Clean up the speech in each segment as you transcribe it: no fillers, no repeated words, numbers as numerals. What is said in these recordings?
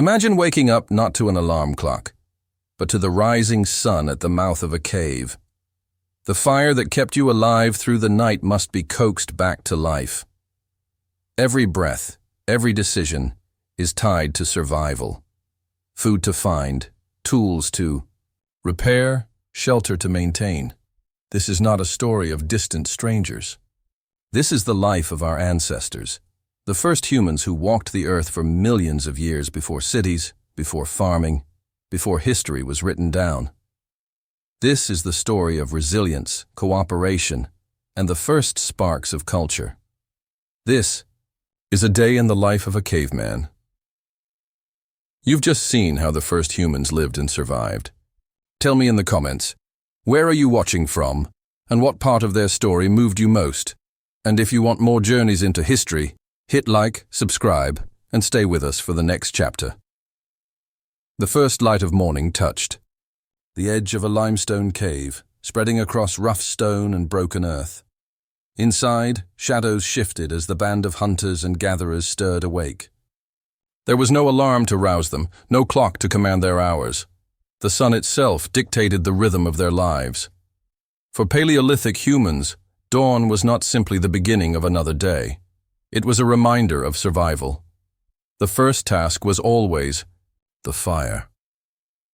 Imagine waking up not to an alarm clock, but to the rising sun at the mouth of a cave. The fire that kept you alive through the night must be coaxed back to life. Every breath, every decision is tied to survival. Food to find, tools to repair, shelter to maintain. This is not a story of distant strangers. This is the life of our ancestors, the first humans who walked the earth for millions of years before cities, before farming, before history was written down. This is the story of resilience, cooperation, and the first sparks of culture. This is a day in the life of a caveman. You've just seen how the first humans lived and survived. Tell me in the comments, where are you watching from, and what part of their story moved you most? And if you want more journeys into history, hit like, subscribe, and stay with us for the next chapter. The first light of morning touched the edge of a limestone cave, spreading across rough stone and broken earth. Inside, shadows shifted as the band of hunters and gatherers stirred awake. There was no alarm to rouse them, no clock to command their hours. The sun itself dictated the rhythm of their lives. For Paleolithic humans, dawn was not simply the beginning of another day. It was a reminder of survival. The first task was always the fire.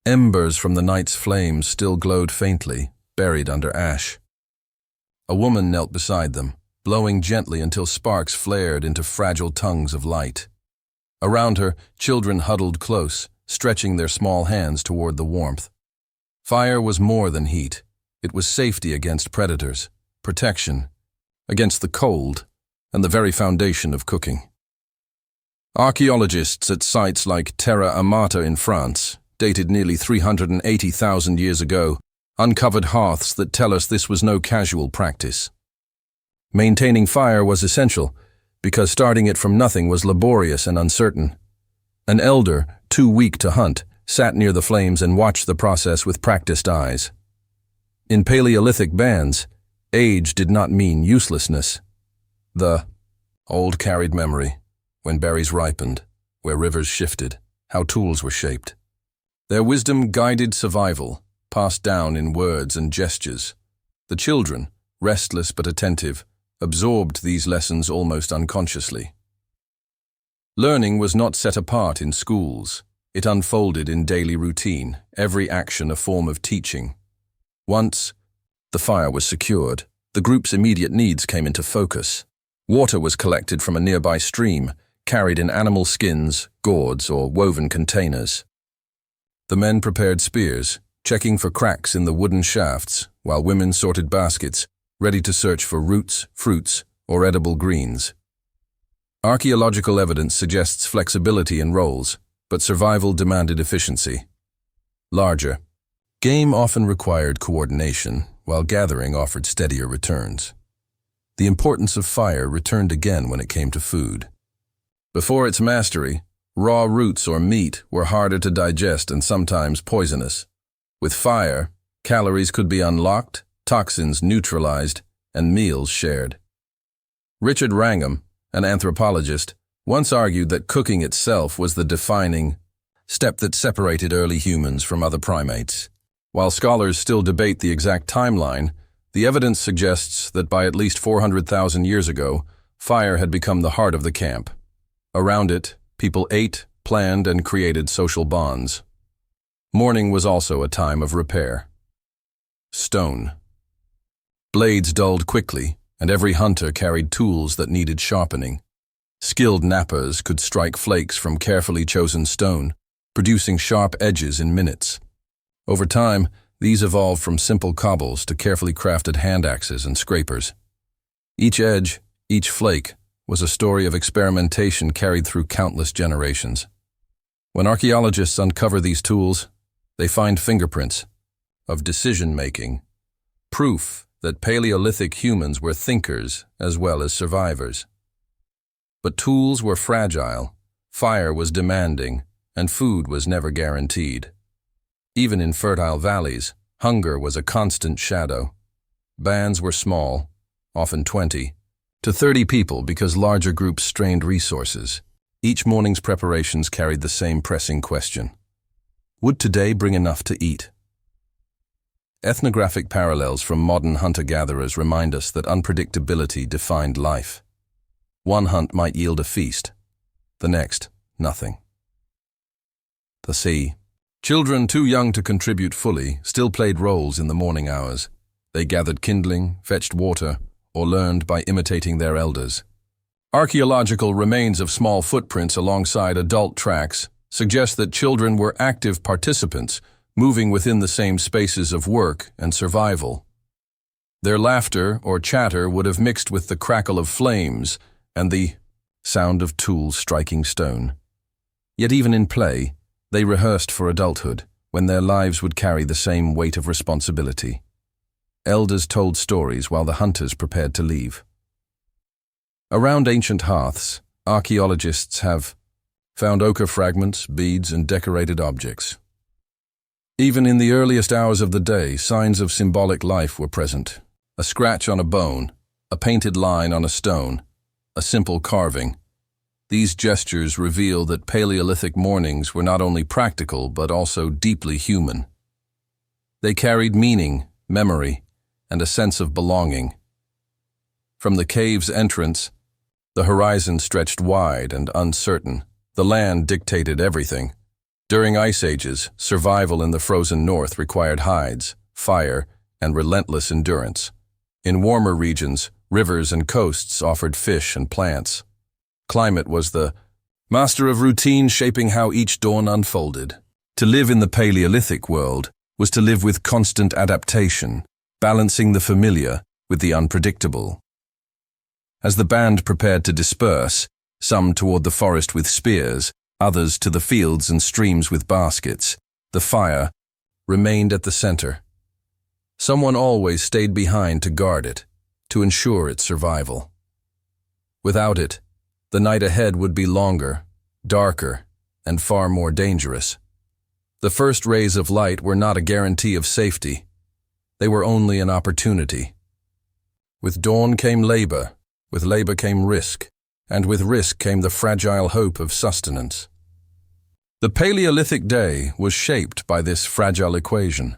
Embers from the night's flames still glowed faintly, buried under ash. A woman knelt beside them, blowing gently until sparks flared into fragile tongues of light. Around her, children huddled close, stretching their small hands toward the warmth. Fire was more than heat. It was safety against predators, protection against the cold, and the very foundation of cooking. Archaeologists at sites like Terra Amata in France, dated nearly 380,000 years ago, uncovered hearths that tell us this was no casual practice. Maintaining fire was essential, because starting it from nothing was laborious and uncertain. An elder, too weak to hunt, sat near the flames and watched the process with practiced eyes. In Paleolithic bands, age did not mean uselessness. The old carried memory, when berries ripened, where rivers shifted, how tools were shaped. Their wisdom guided survival, passed down in words and gestures. The children, restless but attentive, absorbed these lessons almost unconsciously. Learning was not set apart in schools. It unfolded in daily routine, every action a form of teaching. Once the fire was secured, the group's immediate needs came into focus. Water was collected from a nearby stream, carried in animal skins, gourds, or woven containers. The men prepared spears, checking for cracks in the wooden shafts, while women sorted baskets, ready to search for roots, fruits, or edible greens. Archaeological evidence suggests flexibility in roles, but survival demanded efficiency. Larger game often required coordination, while gathering offered steadier returns. The importance of fire returned again when it came to food. Before its mastery, raw roots or meat were harder to digest and sometimes poisonous. With fire, calories could be unlocked, toxins neutralized, and meals shared. Richard Wrangham, an anthropologist, once argued that cooking itself was the defining step that separated early humans from other primates. While scholars still debate the exact timeline, the evidence suggests that by at least 400,000 years ago, fire had become the heart of the camp. Around it, people ate, planned, and created social bonds. Morning was also a time of repair. Stone. Blades dulled quickly, and every hunter carried tools that needed sharpening. Skilled knappers could strike flakes from carefully chosen stone, producing sharp edges in minutes. Over time, these evolved from simple cobbles to carefully crafted hand axes and scrapers. Each edge, each flake, was a story of experimentation carried through countless generations. When archaeologists uncover these tools, they find fingerprints of decision-making, proof that Paleolithic humans were thinkers as well as survivors. But tools were fragile, fire was demanding, and food was never guaranteed. Even in fertile valleys, hunger was a constant shadow. Bands were small, often 20 to 30 people because larger groups strained resources. Each morning's preparations carried the same pressing question. Would today bring enough to eat? Ethnographic parallels from modern hunter-gatherers remind us that unpredictability defined life. One hunt might yield a feast, the next, nothing. The sea. Children too young to contribute fully still played roles in the morning hours. They gathered kindling, fetched water, or learned by imitating their elders. Archaeological remains of small footprints alongside adult tracks suggest that children were active participants, moving within the same spaces of work and survival. Their laughter or chatter would have mixed with the crackle of flames and the sound of tools striking stone. Yet even in play, they rehearsed for adulthood, when their lives would carry the same weight of responsibility. Elders told stories while the hunters prepared to leave. Around ancient hearths, archaeologists have found ochre fragments, beads, and decorated objects. Even in the earliest hours of the day, signs of symbolic life were present. A scratch on a bone, a painted line on a stone, a simple carving. These gestures reveal that Paleolithic mornings were not only practical but also deeply human. They carried meaning, memory, and a sense of belonging. From the cave's entrance, the horizon stretched wide and uncertain. The land dictated everything. During ice ages, survival in the frozen north required hides, fire, and relentless endurance. In warmer regions, rivers and coasts offered fish and plants. Climate was the master of routine, shaping how each dawn unfolded. To live in the Paleolithic world was to live with constant adaptation, balancing the familiar with the unpredictable. As the band prepared to disperse, some toward the forest with spears, others to the fields and streams with baskets, the fire remained at the center. Someone always stayed behind to guard it, to ensure its survival. Without it, the night ahead would be longer, darker, and far more dangerous. The first rays of light were not a guarantee of safety. They were only an opportunity. With dawn came labor, with labor came risk, and with risk came the fragile hope of sustenance. The Paleolithic day was shaped by this fragile equation: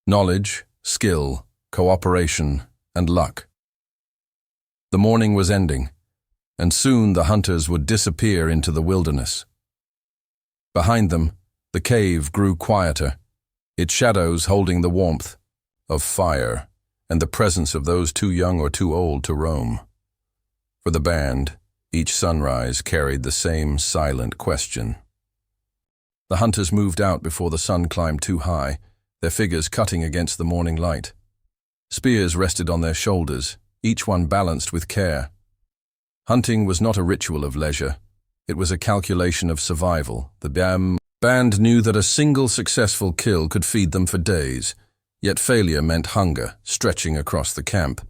knowledge, skill, cooperation, and luck. The morning was ending, and soon the hunters would disappear into the wilderness. Behind them, the cave grew quieter, its shadows holding the warmth of fire and the presence of those too young or too old to roam. For the band, each sunrise carried the same silent question. The hunters moved out before the sun climbed too high, their figures cutting against the morning light. Spears rested on their shoulders, each one balanced with care. Hunting was not a ritual of leisure. It was a calculation of survival. The band knew that a single successful kill could feed them for days, yet failure meant hunger stretching across the camp.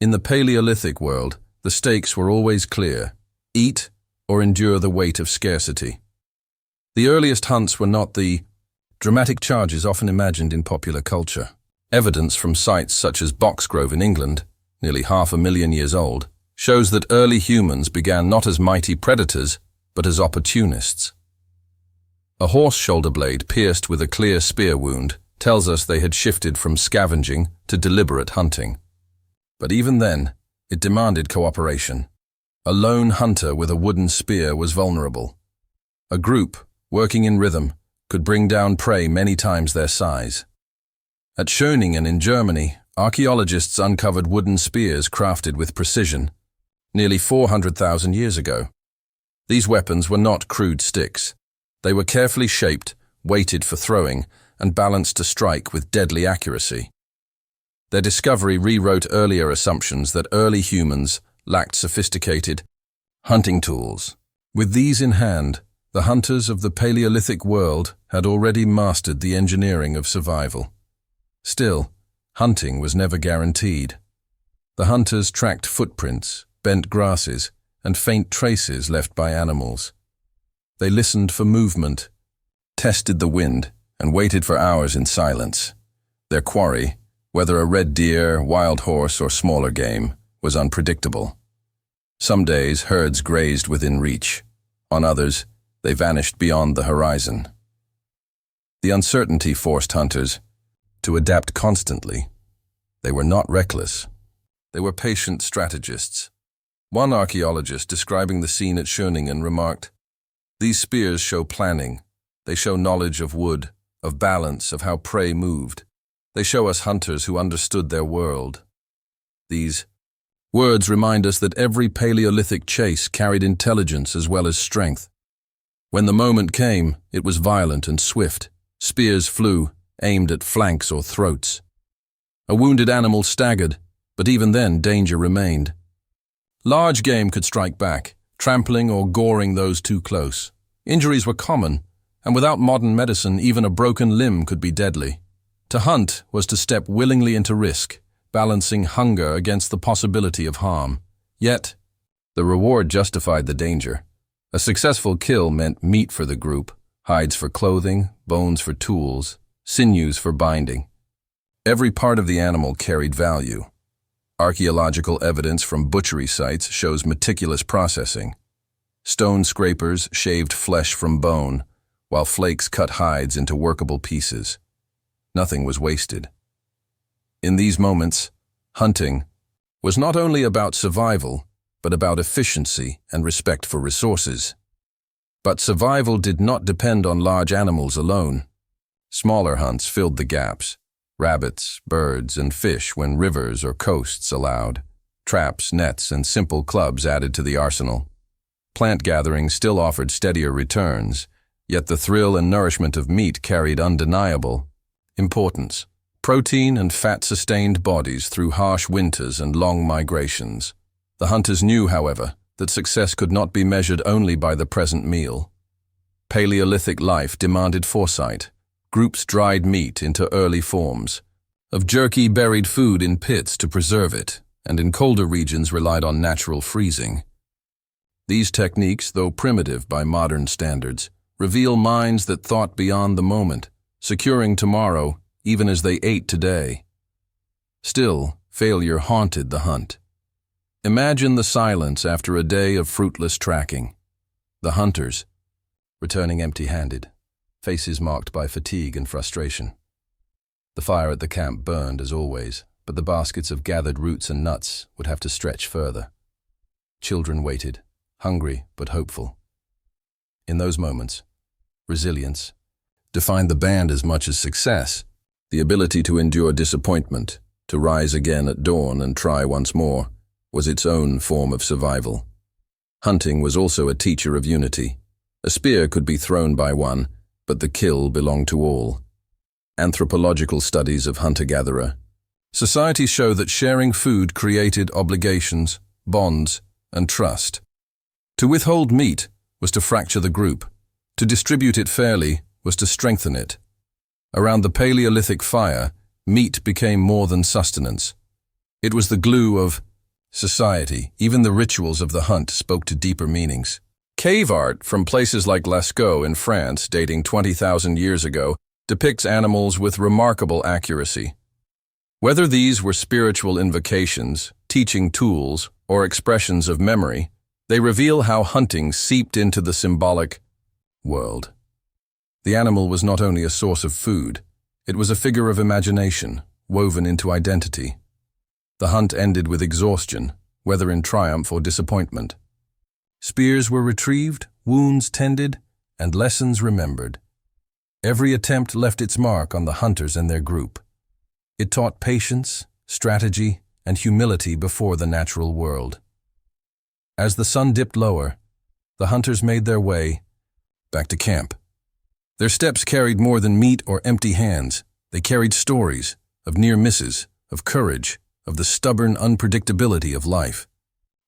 In the Paleolithic world, the stakes were always clear: eat or endure the weight of scarcity. The earliest hunts were not the dramatic charges often imagined in popular culture. Evidence from sites such as Boxgrove in England, nearly 500,000 years old, shows that early humans began not as mighty predators, but as opportunists. A horse shoulder blade pierced with a clear spear wound tells us they had shifted from scavenging to deliberate hunting. But even then, it demanded cooperation. A lone hunter with a wooden spear was vulnerable. A group, working in rhythm, could bring down prey many times their size. At Schöningen in Germany, archaeologists uncovered wooden spears crafted with precision, nearly 400,000 years ago. These weapons were not crude sticks. They were carefully shaped, weighted for throwing, and balanced to strike with deadly accuracy. Their discovery rewrote earlier assumptions that early humans lacked sophisticated hunting tools. With these in hand, the hunters of the Paleolithic world had already mastered the engineering of survival. Still, hunting was never guaranteed. The hunters tracked footprints, bent grasses, and faint traces left by animals. They listened for movement, tested the wind, and waited for hours in silence. Their quarry, whether a red deer, wild horse, or smaller game, was unpredictable. Some days herds grazed within reach. On others, they vanished beyond the horizon. The uncertainty forced hunters to adapt constantly. They were not reckless. They were patient strategists. One archaeologist describing the scene at Schöningen remarked, "These spears show planning. They show knowledge of wood, of balance, of how prey moved. They show us hunters who understood their world." These words remind us that every Paleolithic chase carried intelligence as well as strength. When the moment came, it was violent and swift. Spears flew, aimed at flanks or throats. A wounded animal staggered, but even then danger remained. Large game could strike back, trampling or goring those too close. Injuries were common, and without modern medicine, even a broken limb could be deadly. To hunt was to step willingly into risk, balancing hunger against the possibility of harm. Yet, the reward justified the danger. A successful kill meant meat for the group, hides for clothing, bones for tools, sinews for binding. Every part of the animal carried value. Archaeological evidence from butchery sites shows meticulous processing. Stone scrapers shaved flesh from bone, while flakes cut hides into workable pieces. Nothing was wasted. In these moments, hunting was not only about survival, but about efficiency and respect for resources. But survival did not depend on large animals alone. Smaller hunts filled the gaps. Rabbits, birds, and fish when rivers or coasts allowed. Traps, nets, and simple clubs added to the arsenal. Plant gathering still offered steadier returns, yet the thrill and nourishment of meat carried undeniable importance. Protein and fat sustained bodies through harsh winters and long migrations. The hunters knew, however, that success could not be measured only by the present meal. Paleolithic life demanded foresight. Groups dried meat into early forms. Of jerky buried food in pits to preserve it, and in colder regions relied on natural freezing. These techniques, though primitive by modern standards, reveal minds that thought beyond the moment, securing tomorrow even as they ate today. Still, failure haunted the hunt. Imagine the silence after a day of fruitless tracking. The hunters, returning empty-handed, faces marked by fatigue and frustration. The fire at the camp burned as always, but the baskets of gathered roots and nuts would have to stretch further. Children waited, hungry but hopeful. In those moments, resilience defined the band as much as success, the ability to endure disappointment, to rise again at dawn and try once more, was its own form of survival. Hunting was also a teacher of unity. A spear could be thrown by one, but the kill belonged to all. Anthropological studies of hunter-gatherer. Societies show that sharing food created obligations, bonds, and trust. To withhold meat was to fracture the group. To distribute it fairly was to strengthen it. Around the Paleolithic fire, meat became more than sustenance. It was the glue of society. Even the rituals of the hunt spoke to deeper meanings. Cave art from places like Lascaux in France, dating 20,000 years ago, depicts animals with remarkable accuracy. Whether these were spiritual invocations, teaching tools, or expressions of memory, they reveal how hunting seeped into the symbolic world. The animal was not only a source of food, it was a figure of imagination, woven into identity. The hunt ended with exhaustion, whether in triumph or disappointment. Spears were retrieved, wounds tended, and lessons remembered. Every attempt left its mark on the hunters and their group. It taught patience, strategy, and humility before the natural world. As the sun dipped lower, the hunters made their way back to camp. Their steps carried more than meat or empty hands. They carried stories of near misses, of courage, of the stubborn unpredictability of life.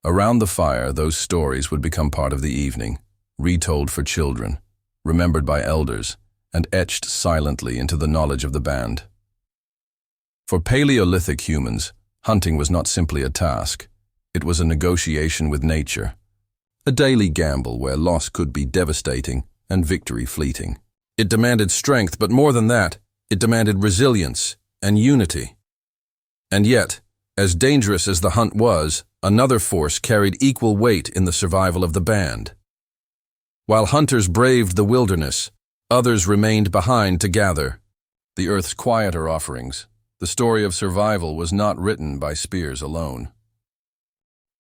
Around the fire, those stories would become part of the evening, retold for children, remembered by elders, and etched silently into the knowledge of the band. For Paleolithic humans, hunting was not simply a task. It was a negotiation with nature, a daily gamble where loss could be devastating and victory fleeting. It demanded strength, but more than that, it demanded resilience and unity. And yet, as dangerous as the hunt was, another force carried equal weight in the survival of the band. While hunters braved the wilderness, others remained behind to gather. The earth's quieter offerings. The story of survival was not written by spears alone.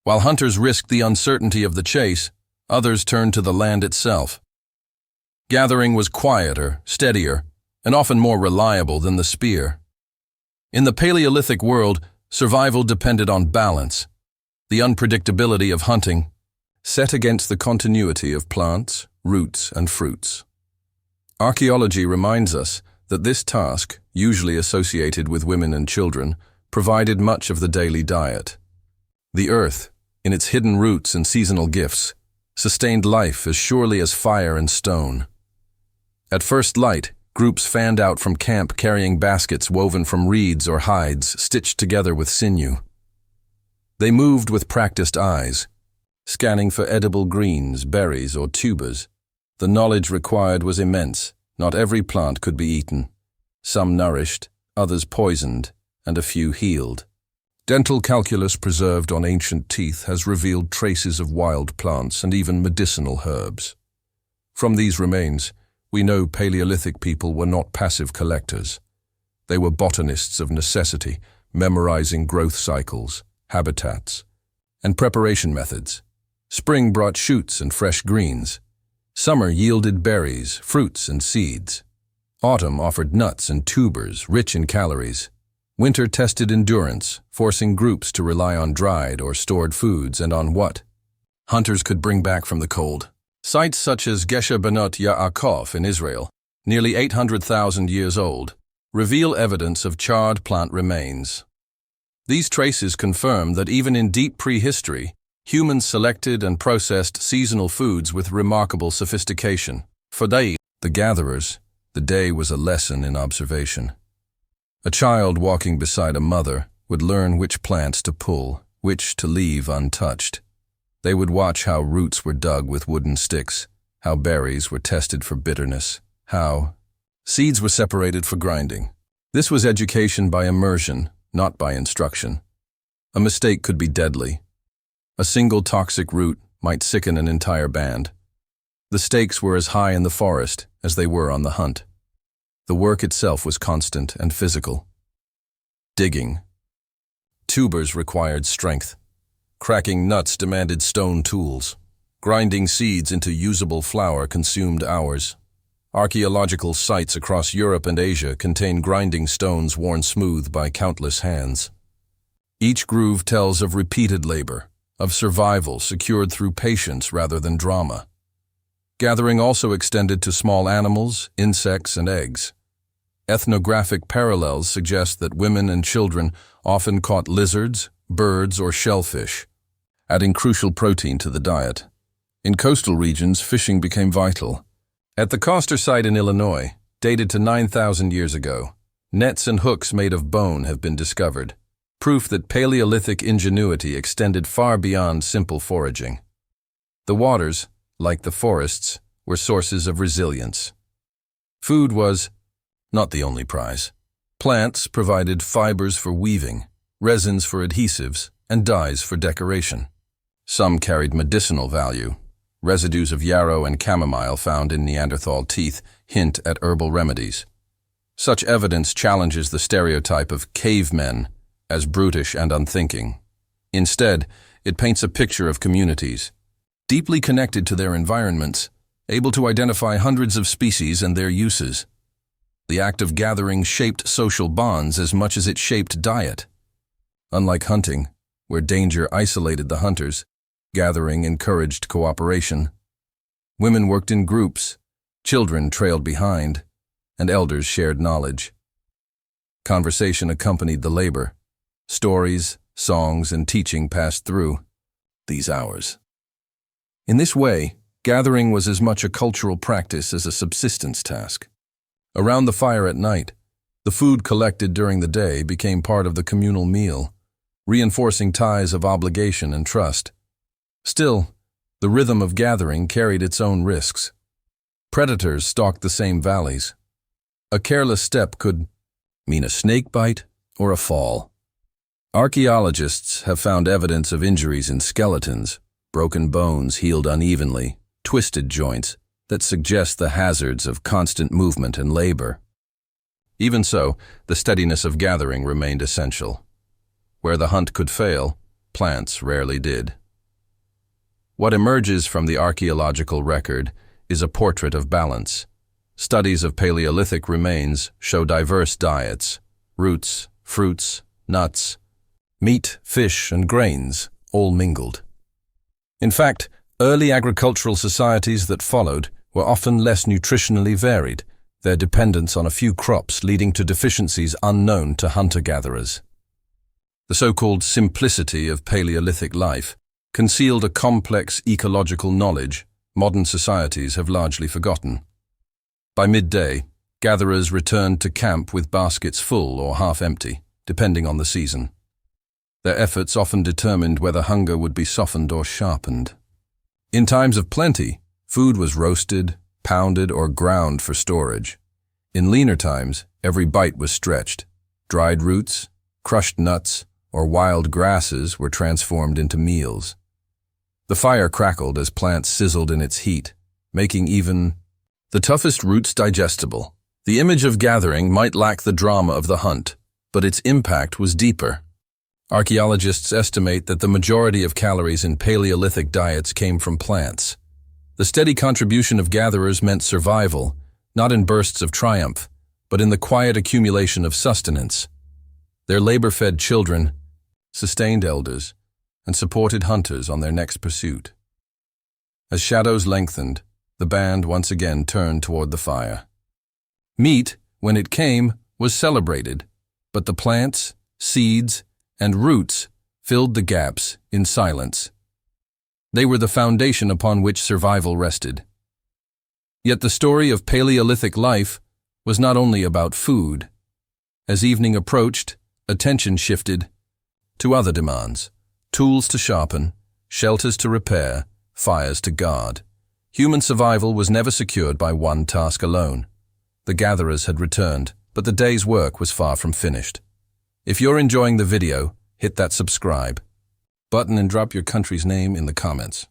While hunters risked the uncertainty of the chase, others turned to the land itself. Gathering was quieter, steadier, and often more reliable than the spear. In the Paleolithic world, survival depended on balance, the unpredictability of hunting, set against the continuity of plants, roots, and fruits. Archaeology reminds us that this task, usually associated with women and children, provided much of the daily diet. The earth, in its hidden roots and seasonal gifts, sustained life as surely as fire and stone. At first light, groups fanned out from camp carrying baskets woven from reeds or hides stitched together with sinew. They moved with practiced eyes, scanning for edible greens, berries, or tubers. The knowledge required was immense. Not every plant could be eaten. Some nourished, others poisoned, and a few healed. Dental calculus preserved on ancient teeth has revealed traces of wild plants and even medicinal herbs. From these remains, we know Paleolithic people were not passive collectors. They were botanists of necessity, memorizing growth cycles, habitats, and preparation methods. Spring brought shoots and fresh greens. Summer yielded berries, fruits, and seeds. Autumn offered nuts and tubers, rich in calories. Winter tested endurance, forcing groups to rely on dried or stored foods and on what hunters could bring back from the cold. Sites such as Gesher Benot Yaakov in Israel, nearly 800,000 years old, reveal evidence of charred plant remains. These traces confirm that even in deep prehistory, humans selected and processed seasonal foods with remarkable sophistication. For the gatherers, the day was a lesson in observation. A child walking beside a mother would learn which plants to pull, which to leave untouched. They would watch how roots were dug with wooden sticks, how berries were tested for bitterness, how seeds were separated for grinding. This was education by immersion, not by instruction. A mistake could be deadly. A single toxic root might sicken an entire band. The stakes were as high in the forest as they were on the hunt. The work itself was constant and physical. Digging. Tubers required strength. Cracking nuts demanded stone tools. Grinding seeds into usable flour consumed hours. Archaeological sites across Europe and Asia contain grinding stones worn smooth by countless hands. Each groove tells of repeated labor, of survival secured through patience rather than drama. Gathering also extended to small animals, insects, and eggs. Ethnographic parallels suggest that women and children often caught lizards, birds, or shellfish, adding crucial protein to the diet. In coastal regions, fishing became vital. At the Coster site in Illinois, dated to 9,000 years ago, nets and hooks made of bone have been discovered, proof that Paleolithic ingenuity extended far beyond simple foraging. The waters, like the forests, were sources of resilience. Food was not the only prize. Plants provided fibers for weaving, resins for adhesives, and dyes for decoration. Some carried medicinal value. Residues of yarrow and chamomile found in Neanderthal teeth hint at herbal remedies. Such evidence challenges the stereotype of cavemen as brutish and unthinking. Instead, it paints a picture of communities, deeply connected to their environments, able to identify hundreds of species and their uses. The act of gathering shaped social bonds as much as it shaped diet. Unlike hunting, where danger isolated the hunters, gathering encouraged cooperation. Women worked in groups, children trailed behind, and elders shared knowledge. Conversation accompanied the labor. Stories, songs, and teaching passed through these hours. In this way, gathering was as much a cultural practice as a subsistence task. Around the fire at night, the food collected during the day became part of the communal meal, reinforcing ties of obligation and trust. Still, the rhythm of gathering carried its own risks. Predators stalked the same valleys. A careless step could mean a snake bite or a fall. Archaeologists have found evidence of injuries in skeletons, broken bones healed unevenly, twisted joints that suggest the hazards of constant movement and labor. Even so, the steadiness of gathering remained essential. Where the hunt could fail, plants rarely did. What emerges from the archaeological record is a portrait of balance. Studies of Paleolithic remains show diverse diets: roots, fruits, nuts, meat, fish, and grains, all mingled. In fact, early agricultural societies that followed were often less nutritionally varied, their dependence on a few crops leading to deficiencies unknown to hunter-gatherers. The so-called simplicity of Paleolithic life concealed a complex ecological knowledge modern societies have largely forgotten. By midday, gatherers returned to camp with baskets full or half empty, depending on the season. Their efforts often determined whether hunger would be softened or sharpened. In times of plenty, food was roasted, pounded, or ground for storage. In leaner times, every bite was stretched. Dried roots, crushed nuts, or wild grasses were transformed into meals. The fire crackled as plants sizzled in its heat, making even the toughest roots digestible. The image of gathering might lack the drama of the hunt, but its impact was deeper. Archaeologists estimate that the majority of calories in Paleolithic diets came from plants. The steady contribution of gatherers meant survival, not in bursts of triumph, but in the quiet accumulation of sustenance. Their labor fed children, sustained elders, and supported hunters on their next pursuit. As shadows lengthened, the band once again turned toward the fire. Meat, when it came, was celebrated, but the plants, seeds, and roots filled the gaps in silence. They were the foundation upon which survival rested. Yet the story of Paleolithic life was not only about food. As evening approached, attention shifted to other demands: tools to sharpen, shelters to repair, fires to guard. Human survival was never secured by one task alone. The gatherers had returned, but the day's work was far from finished. If you're enjoying the video, hit that subscribe button and drop your country's name in the comments.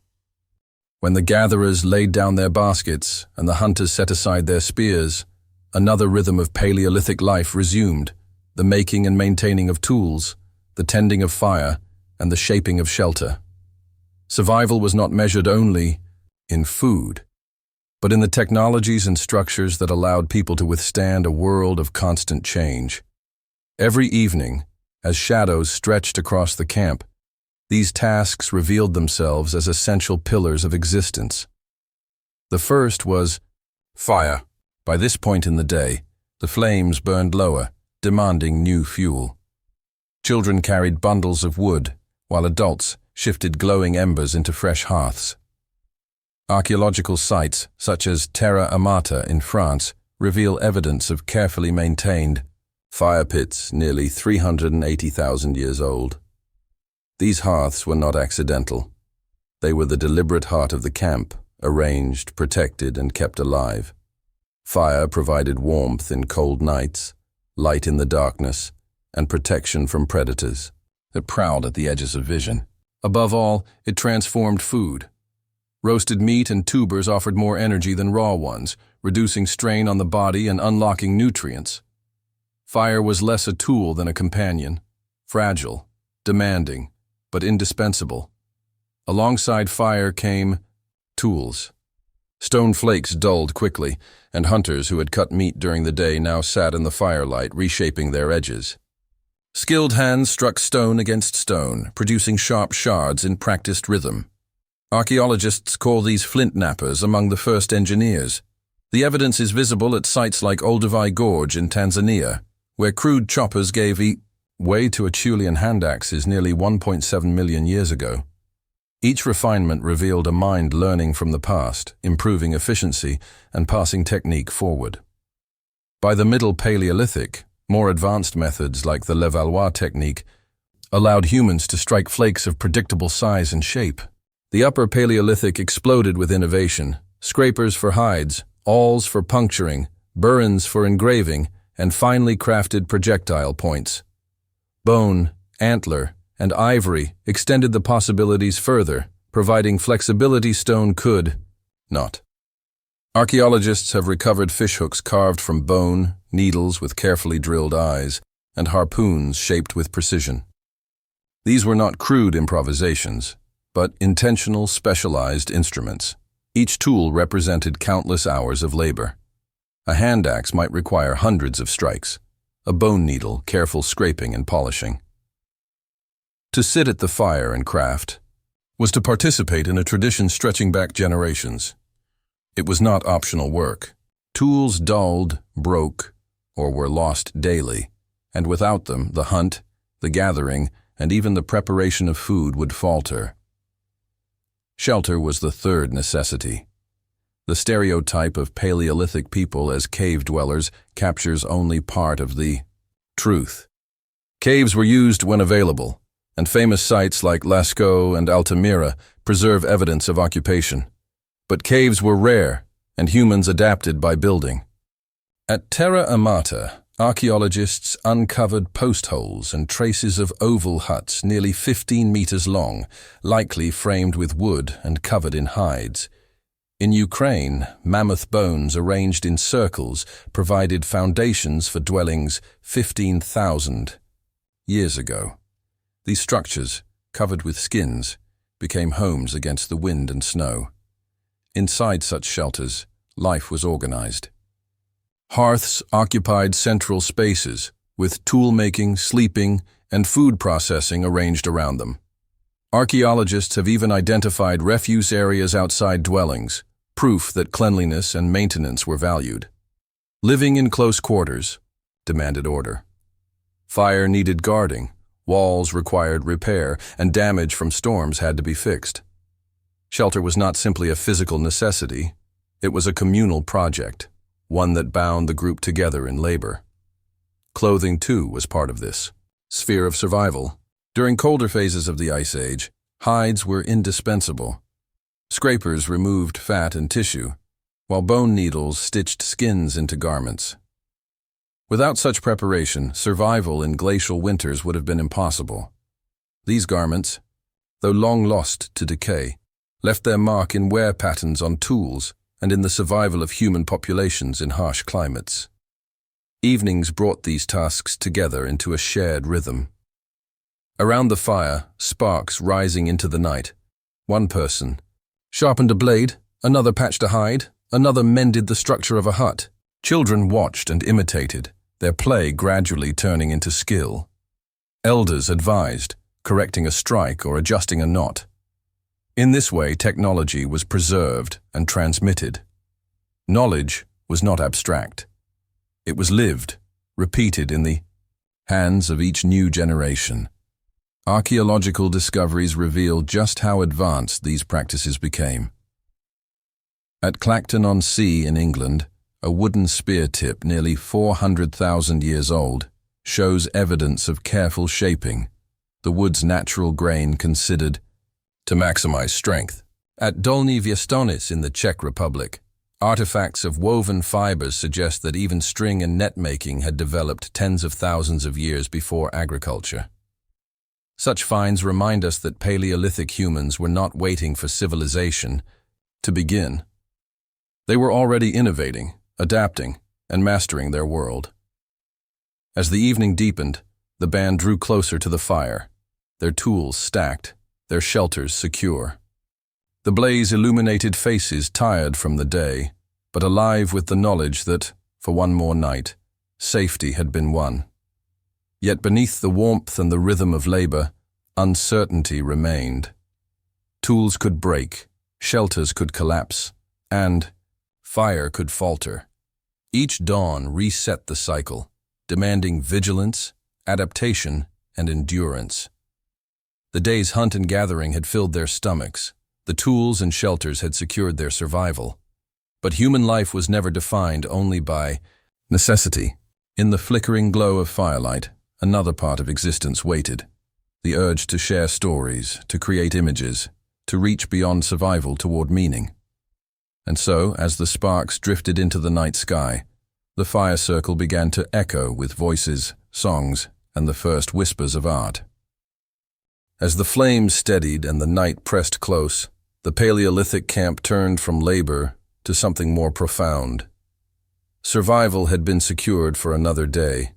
When the gatherers laid down their baskets and the hunters set aside their spears, another rhythm of Paleolithic life resumed: the making and maintaining of tools, the tending of fire, and the shaping of shelter. Survival was not measured only in food, but in the technologies and structures that allowed people to withstand a world of constant change. Every evening, as shadows stretched across the camp, these tasks revealed themselves as essential pillars of existence. The first was fire. By this point in the day, the flames burned lower, demanding new fuel. Children carried bundles of wood, while adults shifted glowing embers into fresh hearths. Archaeological sites, such as Terra Amata in France, reveal evidence of carefully maintained fire pits nearly 380,000 years old. These hearths were not accidental. They were the deliberate heart of the camp, arranged, protected, and kept alive. Fire provided warmth in cold nights, light in the darkness, and protection from predators that prowled at the edges of vision. Above all, it transformed food. Roasted meat and tubers offered more energy than raw ones, reducing strain on the body and unlocking nutrients. Fire was less a tool than a companion, fragile, demanding, but indispensable. Alongside fire came tools. Stone flakes dulled quickly, and hunters who had cut meat during the day now sat in the firelight, reshaping their edges. Skilled hands struck stone against stone, producing sharp shards in practiced rhythm. Archaeologists call these flint knappers among the first engineers. The evidence is visible at sites like Olduvai Gorge in Tanzania, where crude choppers gave way to Acheulean hand axes nearly 1.7 million years ago. Each refinement revealed a mind learning from the past, improving efficiency, and passing technique forward. By the Middle Paleolithic, more advanced methods like the Levallois technique allowed humans to strike flakes of predictable size and shape. The Upper Paleolithic exploded with innovation: scrapers for hides, awls for puncturing, burins for engraving, and finely crafted projectile points. Bone, antler, and ivory extended the possibilities further, providing flexibility stone could not. Archaeologists have recovered fishhooks carved from bone, needles with carefully drilled eyes, and harpoons shaped with precision. These were not crude improvisations, but intentional, specialized instruments. Each tool represented countless hours of labor. A hand axe might require hundreds of strikes, a bone needle, careful scraping and polishing. To sit at the fire and craft was to participate in a tradition stretching back generations. It was not optional work. Tools dulled, broke, or were lost daily, and without them, the hunt, the gathering, and even the preparation of food would falter. Shelter was the third necessity. The stereotype of Paleolithic people as cave dwellers captures only part of the truth. Caves were used when available, and famous sites like Lascaux and Altamira preserve evidence of occupation. But caves were rare, and humans adapted by building. At Terra Amata, archaeologists uncovered post holes and traces of oval huts nearly 15 meters long, likely framed with wood and covered in hides. In Ukraine, mammoth bones arranged in circles provided foundations for dwellings 15,000 years ago. These structures, covered with skins, became homes against the wind and snow. Inside such shelters, life was organized. Hearths occupied central spaces, with tool-making, sleeping, and food processing arranged around them. Archaeologists have even identified refuse areas outside dwellings, proof that cleanliness and maintenance were valued. Living in close quarters demanded order. Fire needed guarding, walls required repair, and damage from storms had to be fixed. Shelter was not simply a physical necessity, it was a communal project, one that bound the group together in labor. Clothing, too, was part of this sphere of survival. During colder phases of the Ice Age, hides were indispensable. Scrapers removed fat and tissue, while bone needles stitched skins into garments. Without such preparation, survival in glacial winters would have been impossible. These garments, though long lost to decay, left their mark in wear patterns on tools and in the survival of human populations in harsh climates. Evenings brought these tasks together into a shared rhythm. Around the fire, sparks rising into the night, one person sharpened a blade, another patched a hide, another mended the structure of a hut. Children watched and imitated, their play gradually turning into skill. Elders advised, correcting a strike or adjusting a knot. In this way, technology was preserved and transmitted. Knowledge was not abstract. It was lived, repeated in the hands of each new generation. Archaeological discoveries reveal just how advanced these practices became. At Clacton-on-Sea in England, a wooden spear tip nearly 400,000 years old shows evidence of careful shaping, the wood's natural grain considered to maximize strength. At Dolní Věstonice in the Czech Republic, artifacts of woven fibers suggest that even string and net making had developed tens of thousands of years before agriculture. Such finds remind us that Paleolithic humans were not waiting for civilization to begin. They were already innovating, adapting, and mastering their world. As the evening deepened, the band drew closer to the fire, their tools stacked, their shelters secure. The blaze illuminated faces tired from the day, but alive with the knowledge that, for one more night, safety had been won. Yet beneath the warmth and the rhythm of labor, uncertainty remained. Tools could break, shelters could collapse, and fire could falter. Each dawn reset the cycle, demanding vigilance, adaptation, and endurance. The day's hunt and gathering had filled their stomachs. The tools and shelters had secured their survival. But human life was never defined only by necessity. In the flickering glow of firelight, another part of existence waited. The urge to share stories, to create images, to reach beyond survival toward meaning. And so, as the sparks drifted into the night sky, the fire circle began to echo with voices, songs, and the first whispers of art. As the flames steadied and the night pressed close, The Paleolithic camp turned from labor to something more profound. Survival had been secured for another day.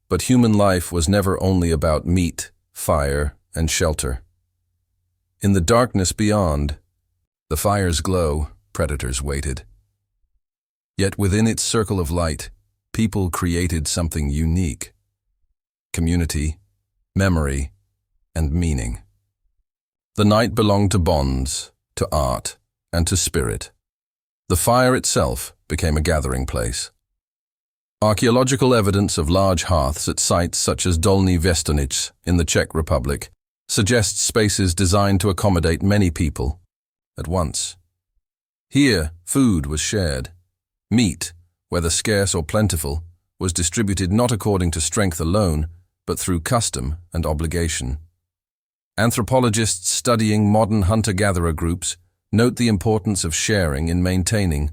But human life was never only about meat, fire, and shelter. In the darkness beyond, the fire's glow, predators waited. Yet within its circle of light, people created something unique. Community, memory, and meaning. The night belonged to bonds, to art, and to spirit. The fire itself became a gathering place. Archaeological evidence of large hearths at sites such as Dolní Věstonice in the Czech Republic suggests spaces designed to accommodate many people at once. Here, food was shared. Meat, whether scarce or plentiful, was distributed not according to strength alone, but through custom and obligation. Anthropologists studying modern hunter-gatherer groups note the importance of sharing in maintaining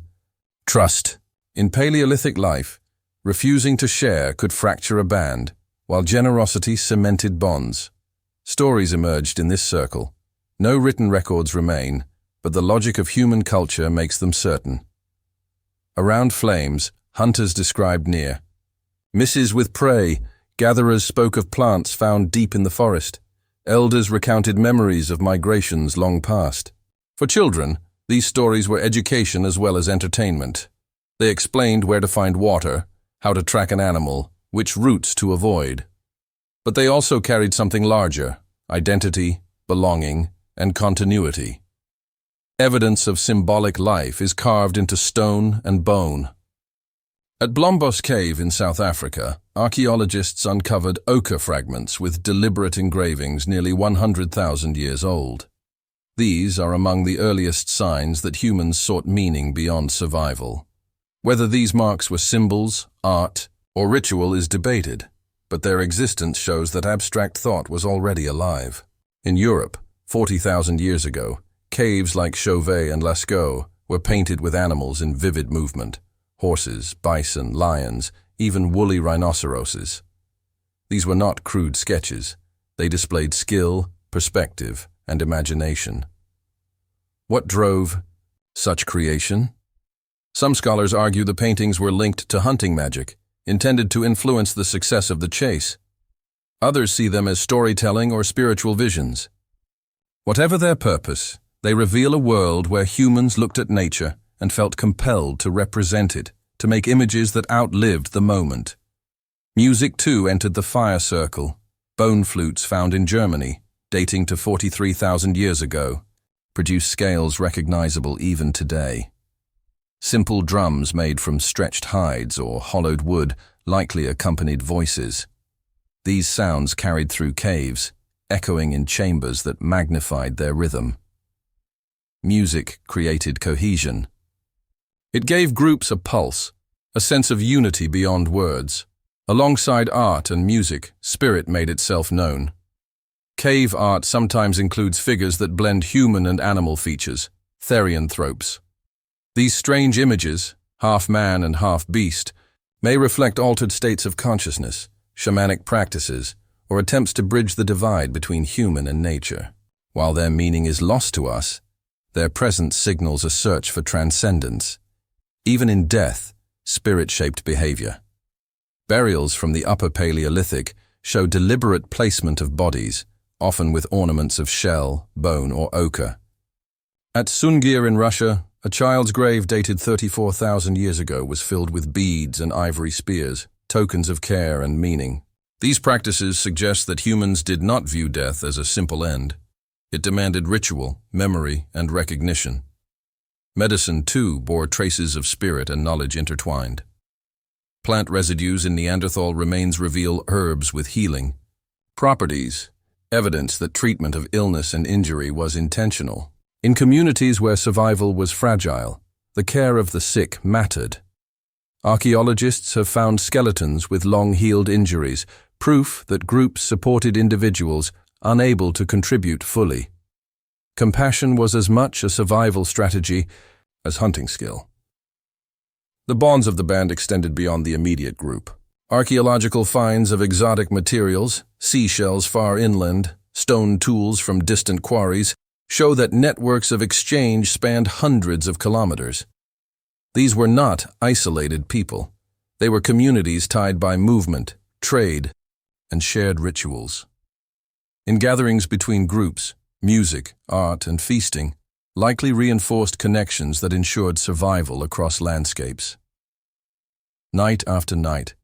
trust. In Paleolithic life, refusing to share could fracture a band, while generosity cemented bonds. Stories emerged in this circle. No written records remain, but the logic of human culture makes them certain. Around flames, hunters described near misses with prey, gatherers spoke of plants found deep in the forest. Elders recounted memories of migrations long past. For children, these stories were education as well as entertainment. They explained where to find water, how to track an animal, which routes to avoid. But they also carried something larger: identity, belonging, and continuity. Evidence of symbolic life is carved into stone and bone. At Blombos Cave in South Africa, archaeologists uncovered ochre fragments with deliberate engravings nearly 100,000 years old. These are among the earliest signs that humans sought meaning beyond survival. Whether these marks were symbols, art, or ritual is debated, but their existence shows that abstract thought was already alive. In Europe, 40,000 years ago, caves like Chauvet and Lascaux were painted with animals in vivid movement: horses, bison, lions, even woolly rhinoceroses. These were not crude sketches. They displayed skill, perspective, and imagination. What drove such creation? Some scholars argue the paintings were linked to hunting magic, intended to influence the success of the chase. Others see them as storytelling or spiritual visions. Whatever their purpose, they reveal a world where humans looked at nature and felt compelled to represent it, to make images that outlived the moment. Music, too, entered the fire circle. Bone flutes found in Germany, dating to 43,000 years ago, produce scales recognizable even today. Simple drums made from stretched hides or hollowed wood likely accompanied voices. These sounds carried through caves, echoing in chambers that magnified their rhythm. Music created cohesion. It gave groups a pulse, a sense of unity beyond words. Alongside art and music, spirit made itself known. Cave art sometimes includes figures that blend human and animal features, therianthropes. These strange images, half man and half beast, may reflect altered states of consciousness, shamanic practices, or attempts to bridge the divide between human and nature. While their meaning is lost to us, their presence signals a search for transcendence. Even in death, spirit-shaped behavior. Burials from the Upper Paleolithic show deliberate placement of bodies, often with ornaments of shell, bone, or ochre. At Sungir in Russia, a child's grave dated 34,000 years ago was filled with beads and ivory spears, tokens of care and meaning. These practices suggest that humans did not view death as a simple end. It demanded ritual, memory, and recognition. Medicine, too, bore traces of spirit and knowledge intertwined. Plant residues in Neanderthal remains reveal herbs with healing properties, evidence that treatment of illness and injury was intentional. In communities where survival was fragile, the care of the sick mattered. Archaeologists have found skeletons with long-healed injuries, proof that groups supported individuals unable to contribute fully. Compassion was as much a survival strategy as hunting skill. The bonds of the band extended beyond the immediate group. Archaeological finds of exotic materials, seashells far inland, stone tools from distant quarries, show that networks of exchange spanned hundreds of kilometers. These were not isolated people. They were communities tied by movement, trade, and shared rituals. In gatherings between groups, music, art, and feasting likely reinforced connections that ensured survival across landscapes. Night after night,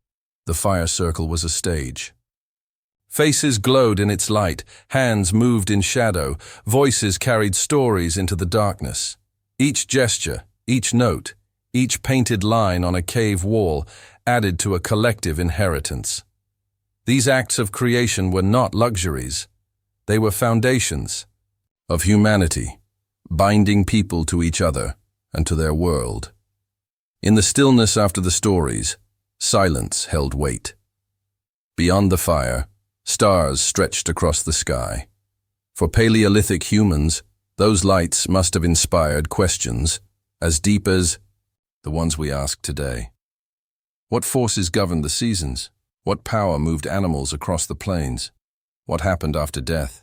the fire circle was a stage. Faces glowed in its light, hands moved in shadow, voices carried stories into the darkness. Each gesture, each note, each painted line on a cave wall added to a collective inheritance. These acts of creation were not luxuries. They were foundations of humanity, binding people to each other and to their world. In the stillness after the stories, silence held weight. Beyond the fire, stars stretched across the sky. For Paleolithic humans, those lights must have inspired questions as deep as the ones we ask today. What forces governed the seasons? What power moved animals across the plains? What happened after death?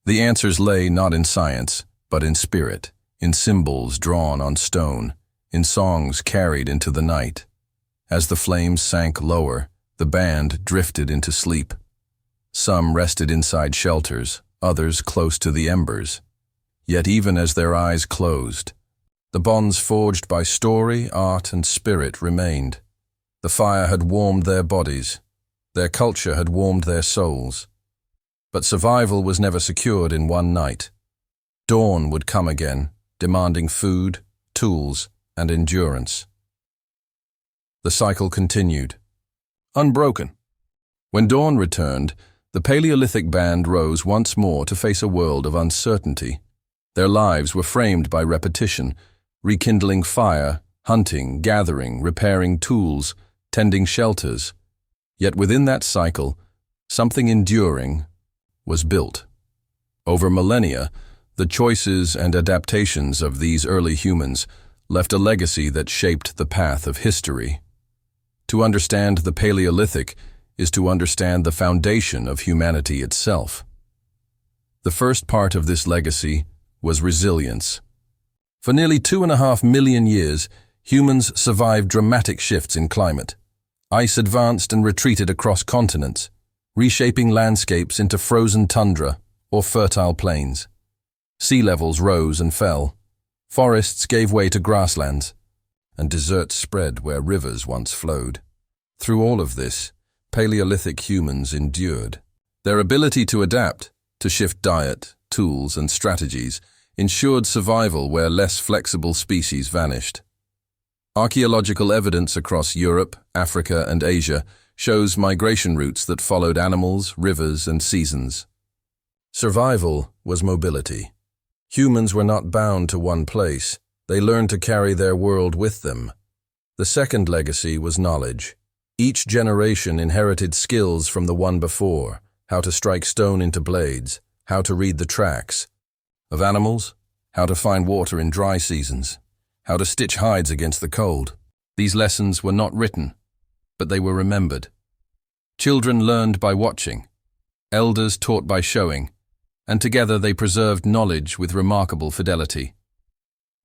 The answers lay not in science, but in spirit, in symbols drawn on stone, in songs carried into the night. As the flames sank lower, the band drifted into sleep. Some rested inside shelters, others close to the embers. Yet even as their eyes closed, the bonds forged by story, art, and spirit remained. The fire had warmed their bodies. Their culture had warmed their souls. But survival was never secured in one night. Dawn would come again, demanding food, tools, and endurance. The cycle continued, unbroken. When dawn returned, the Paleolithic band rose once more to face a world of uncertainty. Their lives were framed by repetition, rekindling fire, hunting, gathering, repairing tools, tending shelters. Yet within that cycle, something enduring was built. Over millennia, the choices and adaptations of these early humans left a legacy that shaped the path of history. To understand the Paleolithic is to understand the foundation of humanity itself. The first part of this legacy was resilience. For nearly 2.5 million years, humans survived dramatic shifts in climate. Ice advanced and retreated across continents, reshaping landscapes into frozen tundra or fertile plains. Sea levels rose and fell. Forests gave way to grasslands, and deserts spread where rivers once flowed. Through all of this, Paleolithic humans endured. Their ability to adapt, to shift diet, tools, and strategies ensured survival where less flexible species vanished. Archaeological evidence across Europe, Africa, and Asia shows migration routes that followed animals, rivers, and seasons. Survival was mobility. Humans were not bound to one place. They learned to carry their world with them. The second legacy was knowledge. Each generation inherited skills from the one before, how to strike stone into blades, how to read the tracks of animals, how to find water in dry seasons, how to stitch hides against the cold. These lessons were not written, but they were remembered. Children learned by watching, elders taught by showing, and together they preserved knowledge with remarkable fidelity.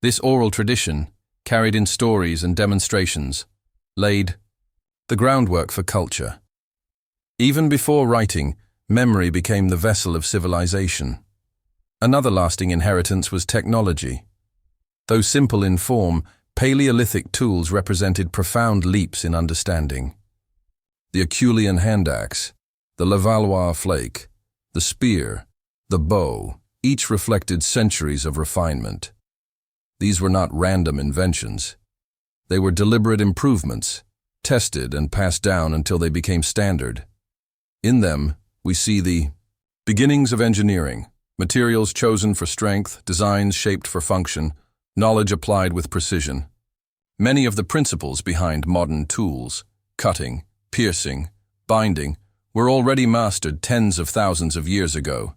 This oral tradition, carried in stories and demonstrations, laid the groundwork for culture. Even before writing, memory became the vessel of civilization. Another lasting inheritance was technology. Though simple in form, Paleolithic tools represented profound leaps in understanding. The Acheulean hand axe, the Levallois flake, the spear, the bow, each reflected centuries of refinement. These were not random inventions. They were deliberate improvements, tested and passed down until they became standard. In them, we see the beginnings of engineering, materials chosen for strength, designs shaped for function, knowledge applied with precision. Many of the principles behind modern tools, cutting, piercing, binding, were already mastered tens of thousands of years ago.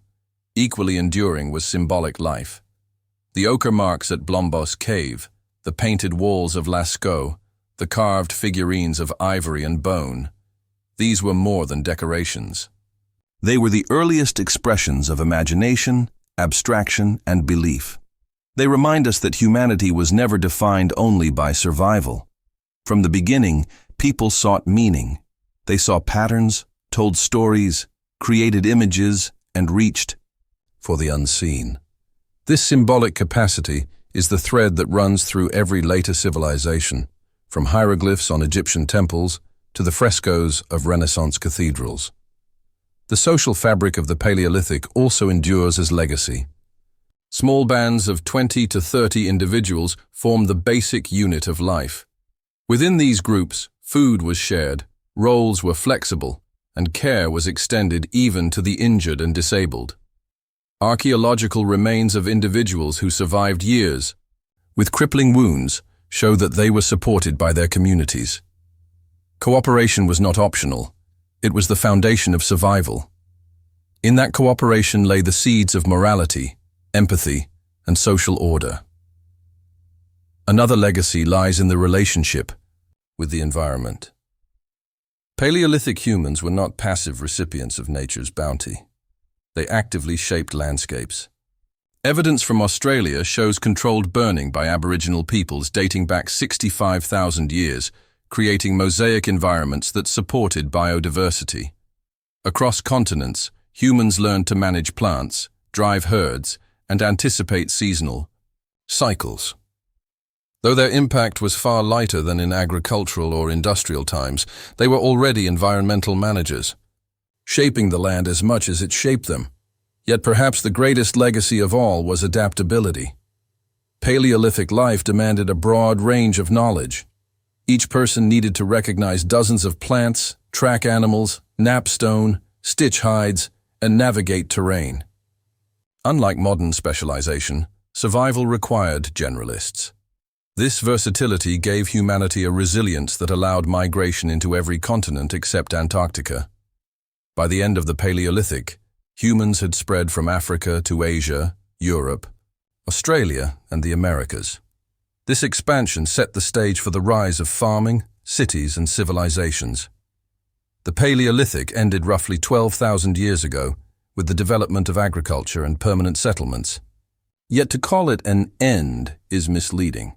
Equally enduring was symbolic life. The ochre marks at Blombos Cave, the painted walls of Lascaux, the carved figurines of ivory and bone. These were more than decorations. They were the earliest expressions of imagination abstraction, and belief. They remind us that humanity was never defined only by survival. From the beginning, people sought meaning. They saw patterns, told stories, created images, and reached for the unseen. This symbolic capacity is the thread that runs through every later civilization, from hieroglyphs on Egyptian temples to the frescoes of Renaissance cathedrals. The social fabric of the Paleolithic also endures as legacy. Small bands of 20 to 30 individuals form the basic unit of life. Within these groups, food was shared, roles were flexible, and care was extended even to the injured and disabled. Archaeological remains of individuals who survived years with crippling wounds show that they were supported by their communities. Cooperation was not optional. It was the foundation of survival. In that cooperation lay the seeds of morality, empathy, and social order. Another legacy lies in the relationship with the environment. Paleolithic humans were not passive recipients of nature's bounty. They actively shaped landscapes. Evidence from Australia shows controlled burning by Aboriginal peoples dating back 65,000 years, creating mosaic environments that supported biodiversity. Across continents, humans learned to manage plants, drive herds, and anticipate seasonal cycles. Though their impact was far lighter than in agricultural or industrial times, they were already environmental managers, shaping the land as much as it shaped them. Yet perhaps the greatest legacy of all was adaptability. Paleolithic life demanded a broad range of knowledge. Each person needed to recognize dozens of plants, track animals, nap stone, stitch hides, and navigate terrain. Unlike modern specialization, survival required generalists. This versatility gave humanity a resilience that allowed migration into every continent except Antarctica. By the end of the Paleolithic, humans had spread from Africa to Asia, Europe, Australia, and the Americas. This expansion set the stage for the rise of farming, cities, and civilizations. The Paleolithic ended roughly 12,000 years ago with the development of agriculture and permanent settlements. Yet to call it an end is misleading.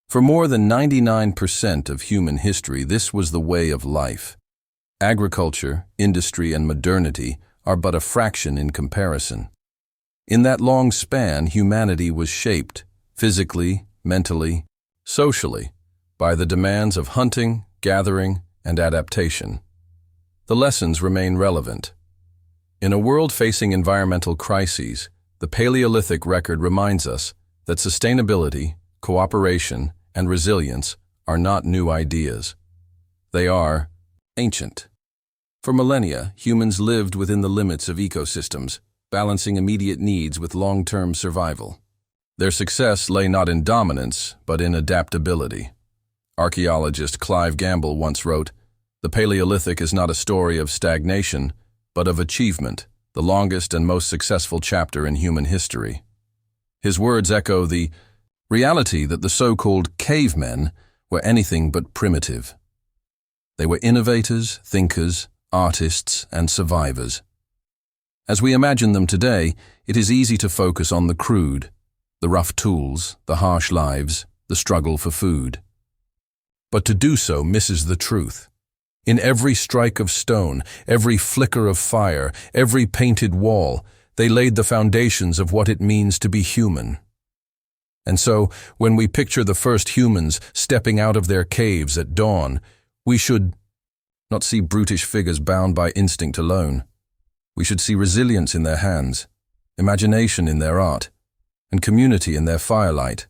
For more than 99% of human history, this was the way of life. Agriculture, industry, and modernity are but a fraction in comparison. In that long span, humanity was shaped, physically, mentally, socially, by the demands of hunting, gathering, and adaptation. The lessons remain relevant. In a world facing environmental crises, the Paleolithic record reminds us that sustainability, cooperation, and resilience are not new ideas. They are ancient. For millennia, humans lived within the limits of ecosystems, balancing immediate needs with long-term survival. Their success lay not in dominance, but in adaptability. Archaeologist Clive Gamble once wrote, "The Paleolithic is not a story of stagnation, but of achievement, the longest and most successful chapter in human history." His words echo the reality that the so-called cavemen were anything but primitive. They were innovators, thinkers, artists, and survivors. As we imagine them today, it is easy to focus on the crude, the rough tools, the harsh lives, the struggle for food. But to do so misses the truth. In every strike of stone, every flicker of fire, every painted wall, they laid the foundations of what it means to be human. And so, when we picture the first humans stepping out of their caves at dawn, we should not see brutish figures bound by instinct alone. We should see resilience in their hands, imagination in their art, and community in their firelight.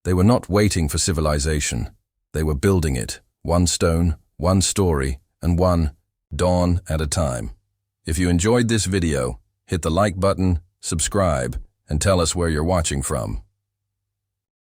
They were not waiting for civilization. They were building it, one stone, one story, and one dawn at a time. If you enjoyed this video, hit the like button, subscribe, and tell us where you're watching from.